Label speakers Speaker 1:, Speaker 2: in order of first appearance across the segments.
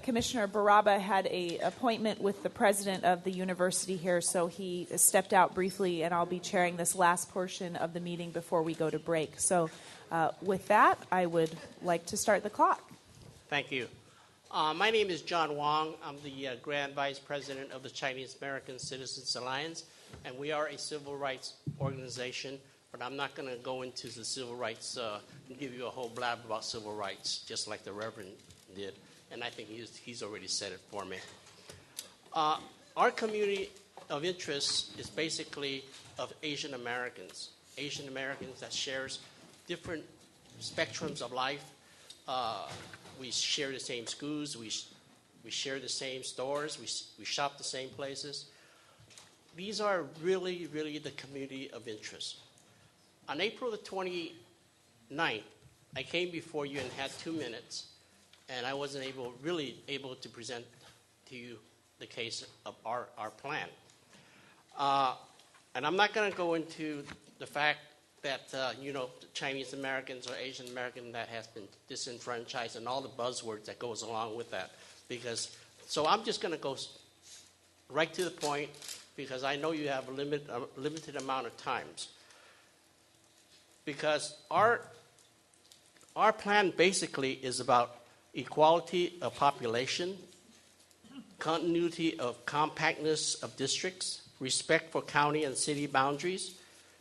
Speaker 1: Commissioner Baraba had an appointment with the president of the university here, so he stepped out briefly, and I'll be chairing this last portion of the meeting before we go to break. So with that, I would like to start the clock.
Speaker 2: Thank you. My name is John Wong. I'm the Grand Vice President of the Chinese American Citizens Alliance, and we are a civil rights organization, but I'm not going to go into the civil rights and give you a whole blab about civil rights, just like the Reverend did, and I think he's already said it for me. Our community of interest is basically of Asian Americans that shares different spectrums of life. We share the same schools, we share the same stores, we shop the same places. These are really, really the community of interest. On April the 29th, I came before you and had 2 minutes, and I wasn't really able to present to you the case of our plan. And I'm not going to go into the fact that, Chinese Americans or Asian American that has been disenfranchised and all the buzzwords that goes along with that. So I'm just going to go right to the point because I know you have a limited amount of times. Because our plan basically is about equality of population, continuity of compactness of districts, respect for county and city boundaries,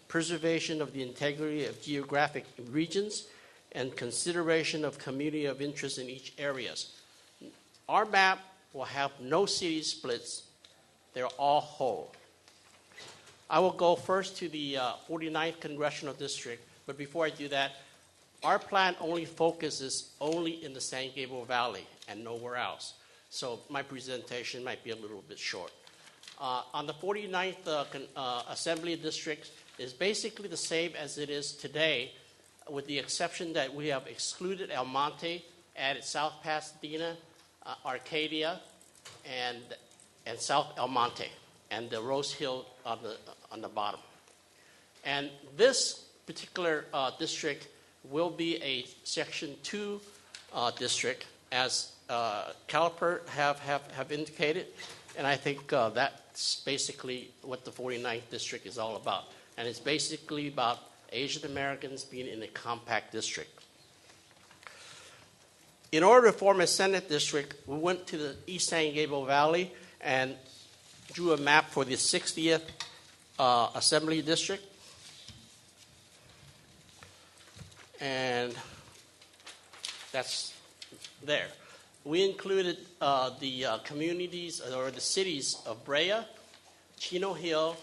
Speaker 2: preservation of the integrity of geographic regions, and consideration of community of interest in each areas. Our map will have no city splits. They're all whole. I will go first to the 49th Congressional District, but before I do that, our plan only focuses in the San Gabriel Valley and nowhere else. So my presentation might be a little bit short. On the 49th Assembly District is basically the same as it is today, with the exception that we have excluded El Monte, added South Pasadena, Arcadia, and South El Monte, and the Rose Hill on the bottom. And this particular district will be a Section 2 district, as Caliper have indicated, and I think that's basically what the 49th district is all about. And it's basically about Asian Americans being in a compact district. In order to form a Senate district, we went to the East San Gabriel Valley and drew a map for the 60th Assembly District. And that's there. We included the communities or the cities of Brea, Chino Hill,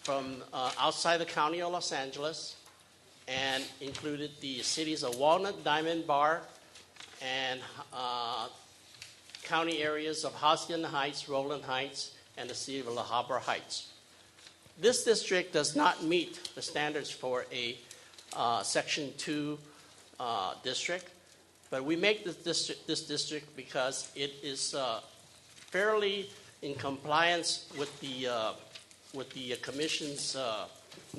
Speaker 2: from outside the county of Los Angeles, and included the cities of Walnut, Diamond Bar, and county areas of Hacienda Heights, Rowland Heights, and the city of La Habra Heights. This district does not meet the standards for a Section 2 district, but we make this district because it is fairly in compliance with the Commission's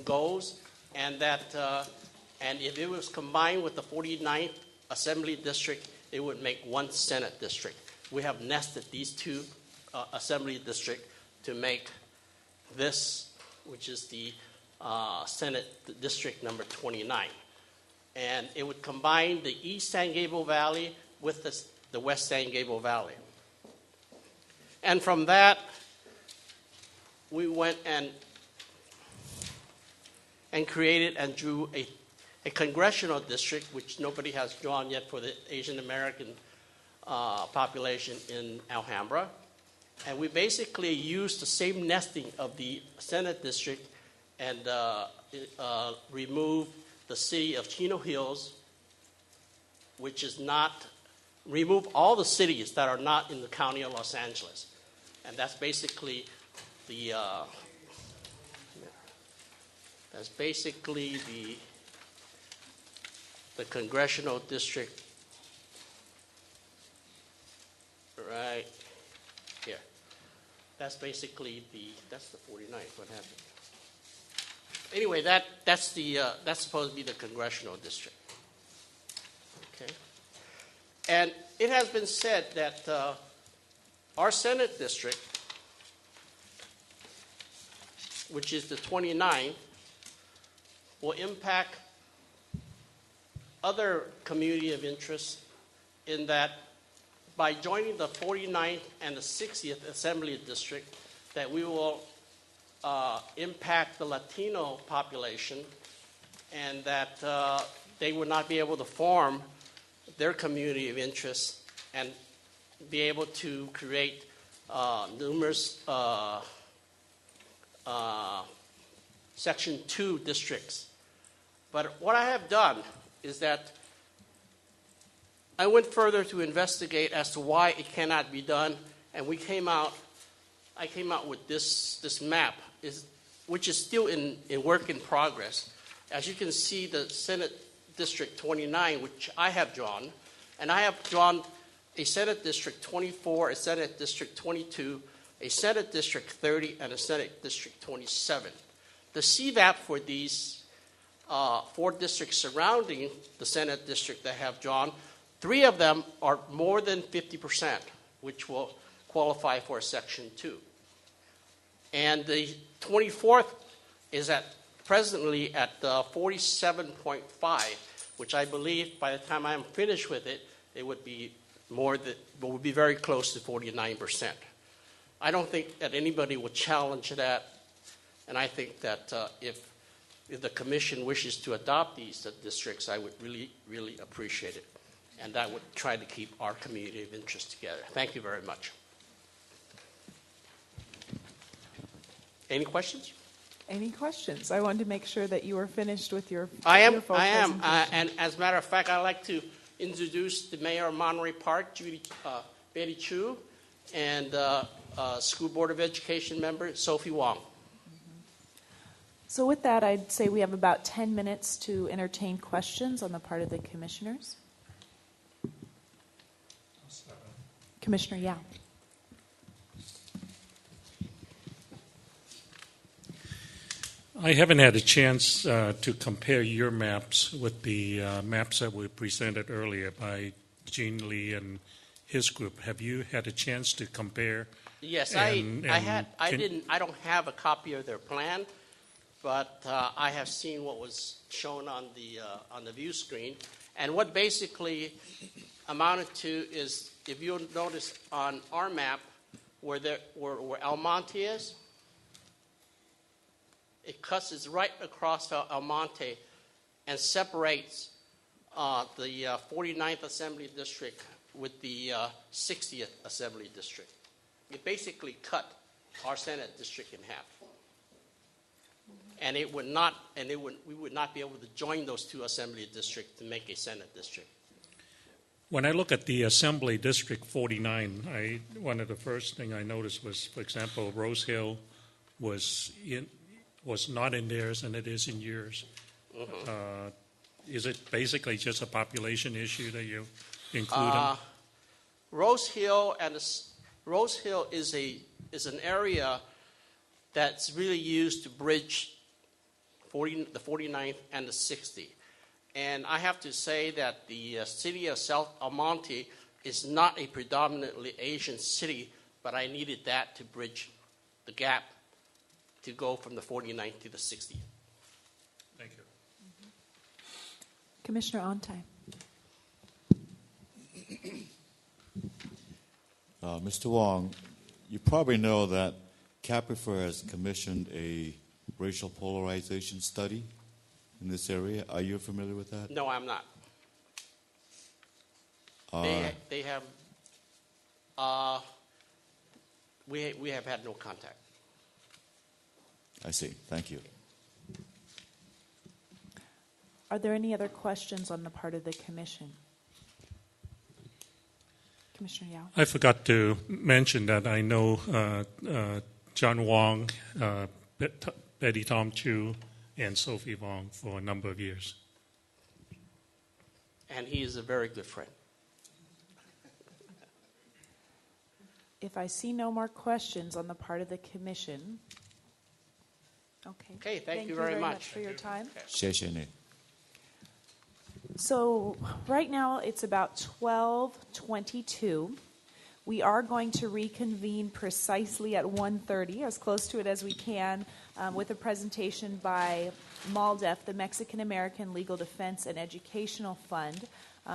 Speaker 2: goals, and if it was combined with the 49th Assembly District, it would make one Senate district. We have nested these two Assembly districts to make this, which is the Senate District number 29. And it would combine the East San Gabriel Valley with the West San Gabriel Valley. And from that, we went and created and drew a congressional district, which nobody has drawn yet, for the Asian American population in Alhambra. And we basically used the same nesting of the Senate district and remove the city of Chino Hills, which is not, remove all the cities that are not in the county of Los Angeles. And that's basically the congressional district right here. That's basically that's the 49th. What happened? Anyway, that's supposed to be the congressional district. Okay. And it has been said that our Senate district, which is the 29th, will impact other community of interest in that by joining the 49th and the 60th Assembly District, that we will impact the Latino population, and that they would not be able to form their community of interest and be able to create numerous Section 2 districts. But what I have done is that I went further to investigate as to why it cannot be done, and I came out with this map, which is still in work in progress. As you can see, the Senate District 29, which I have drawn, and I have drawn a Senate District 24, a Senate District 22, a Senate District 30, and a Senate District 27. The CVAP for these 4 districts surrounding the Senate District that I have drawn, 3 of them are more than 50%, which will qualify for Section 2. And the 24th is presently at 47.5, which I believe by the time I'm finished with it, it would be would be very close to 49%. I don't think that anybody would challenge that, and I think that if the Commission wishes to adopt these districts, I would really, really appreciate it, and that would try to keep our community of interest together. Thank you very much. Any questions?
Speaker 1: Any questions? I wanted to make sure that you were finished with your
Speaker 2: I am.
Speaker 1: presentation.
Speaker 2: And as a matter of fact, I'd like to introduce the Mayor of Monterey Park, Betty Chu, and School Board of Education member, Sophie Wong.
Speaker 1: So with that, I'd say we have about 10 minutes to entertain questions on the part of the commissioners. Commissioner Yao.
Speaker 3: I haven't had a chance to compare your maps with the maps that were presented earlier by Gene Lee and his group. Have you had a chance to compare?
Speaker 2: Yes, I don't have a copy of their plan, but I have seen what was shown on the view screen, and what basically amounted to is, if you'll notice on our map where El Monte is, it cuts right across El Monte and separates the 49th Assembly District with the 60th Assembly District. It basically cut our Senate District in half. And we would not be able to join those 2 Assembly Districts to make a Senate District.
Speaker 3: When I look at the Assembly District 49, one of the first thing I noticed was, for example, Rose Hill was not in theirs, and it is in yours. Mm-hmm. Is it basically just a population issue that you include?
Speaker 2: Rose Hill is an area that's really used to bridge the 49th and the 60th. And I have to say that the city of South El Monte is not a predominantly Asian city, but I needed that to bridge the gap to go from the 49th to the 60th.
Speaker 3: Thank you.
Speaker 1: Mm-hmm. Commissioner Ontai.
Speaker 4: Mr. Wong, you probably know that CAPIFER has commissioned a racial polarization study in this area. Are you familiar with that?
Speaker 2: No, I'm not. They have. We have had no contact.
Speaker 4: I see. Thank you.
Speaker 1: Are there any other questions on the part of the Commission? Commissioner Yao.
Speaker 3: I forgot to mention that I know John Wong, Betty Tom Chu, and Sophie Wong for a number of years.
Speaker 2: And he is a very good friend.
Speaker 1: If I see no more questions on the part of the Commission. Okay.
Speaker 2: Okay, thank you very much
Speaker 1: for your time.
Speaker 4: Okay.
Speaker 1: So right now it's about 12:22. We are going to reconvene precisely at 1:30, as close to it as we can, with a presentation by MALDEF, the Mexican American Legal Defense and Educational Fund.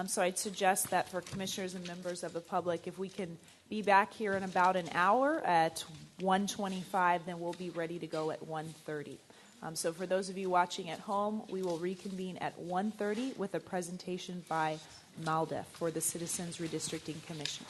Speaker 1: So I'd suggest that for commissioners and members of the public, if we can be back here in about an hour at 1:25, then we'll be ready to go at 1:30. So for those of you watching at home, we will reconvene at 1:30 with a presentation by MALDEF for the Citizens Redistricting Commission.